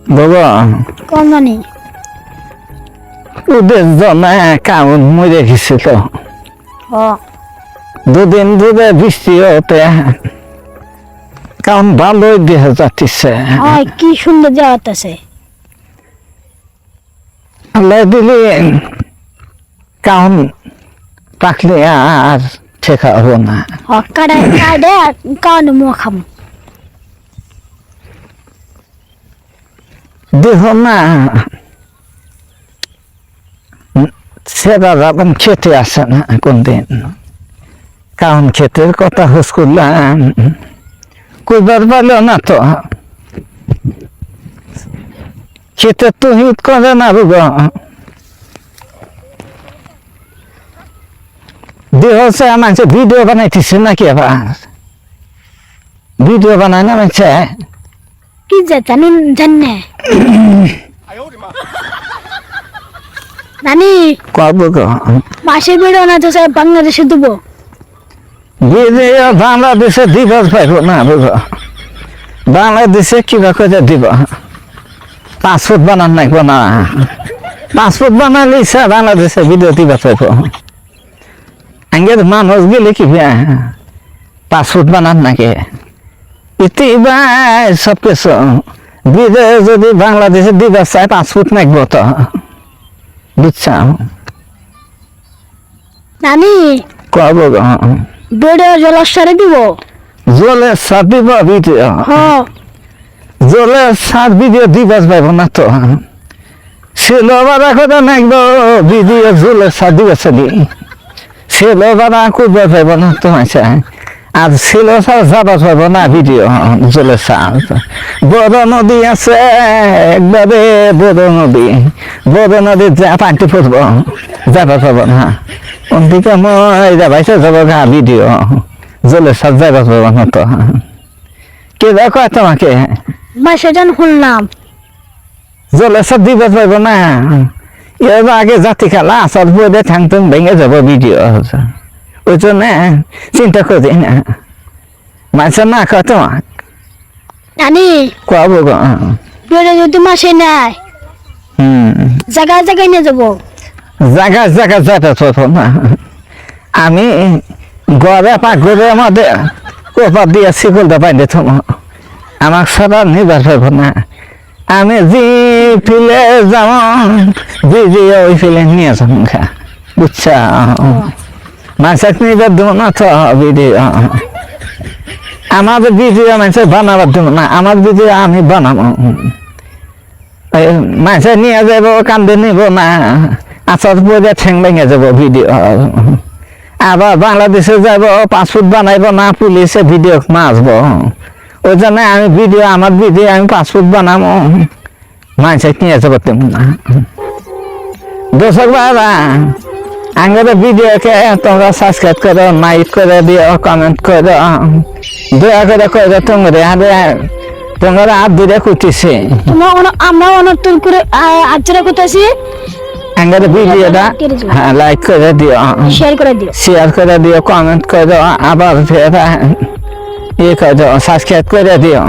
বাবা কোন জানি ওদের জন্য কেমন মরে গেছে তো ও দুদিন ধরে বৃষ্টি হতে কেমন ভালোই দেখা যাচ্ছে হয় কি সুন্দর যাওয়াতেছে আল্লাহ দিলে কেমন পাকলে আর ঠেকা হবো না কাটা কাটে কাউনে মুখ খাম দেহ না সেটা যাবেন খেতে আসে না কোনদিন কারণ ক্ষেতের কথা হুস করলাম কইবার পারলো না তো ক্ষেতের তো হিট করে না বুঝো দেহ মানুষ ভিডিও বানাইতেছে নাকি আবার ভিডিও বানায় না মানুষে কি জানি জানে নানি কব গো মাসে বেড়ো না তো স্যার বাংলাদেশে দেবো ভিডিও বাংলাদেশে দিবস পাইব না বুঝো বাংলাদেশে কিবা করে দিব পাসপোর্ট বানান নাকবো না পাসপোর্ট বানালে বাংলাদেশে ভিডিও দিবস পাইব আঙ্গের মানুষ গেলে কি পাসপোর্ট বানান নাকি ইতিবা সব কিছু বিদেশ যদি বাংলাদেশে দিবস চায় পাসপোর্ট নাকবো তো বুঝছ নানি কব গো বেড়ে জলাশয়ে দিব জলে সার দিব ভিডিও হ্যাঁ জলে সার ভিডিও দিবস পাইব না তো ছেলে বাড়া কথা নাকবো ভিডিও জলে সার দিবস ছেলে বাড়া করবে পাইব না তো আছে আর ছেলে সার যাবা পাইব না ভিডিও জলে সার বড় নদী আছে একবারে বড় নদী যা পানি পড়ব যাবা পাবো না ওদিকে মই যাবাইছে যাব গা ভিডিও জলে সার যাবা পাবো না তো কে দেখো তোমাকে মাসে জান শুনলাম জলে সার দিবস পাইব না এবার আগে জাতি খেলা আসার বইতে থাকতাম ভেঙে যাব ভিডিও ওই জন্য চিন্তা করি না মাছ না খাও তোমার নানি কব গো বেড়ে যদি মাসে নেয় জায়গায় জায়গায় নিয়ে যাবো জায়গা যাতে চলতো না আমি গড়ে পাকড়ে আমাদের কোপার দিয়ে শিকলটা পাই দিত আমার সারা নিবার পাইব না আমি যে ফিলে যাব যে ওই ফিলে নিয়ে যাব খা বুঝছা মাছের নিবার দেবো না তো ভিডিও আমাদের ভিডিও মানুষে বানাবার দেবো না আমার ভিডিও আমি বানাবো মাছে নিয়ে যাবো কান্দে নিব না আসার পরে ঠেং ভেঙে যাবো ভিডিও আবার বাংলাদেশে যাব পাসপোর্ট বানাইব না পুলিশে ভিডিও মাছবো ওই জন্য আমি ভিডিও আমার ভিডিও আমি পাসপোর্ট বানাবো মাছে নিয়ে যাবো তেমন না দর্শক বাবা আঙ্গের ভিডিওকে তোমরা সাবস্ক্রাইব করো লাইক করে দিও কমেন্ট করো দয়া করে তোমরা হাত ধরে করতেছে আমরা অনর্থন করে আচরা করতেছি আঙ্গের ভিডিওটা লাইক করে দিও শেয়ার করে দিও কমেন্ট করো আবার ইয়ে করে দিও সাবস্ক্রাইব করে দিও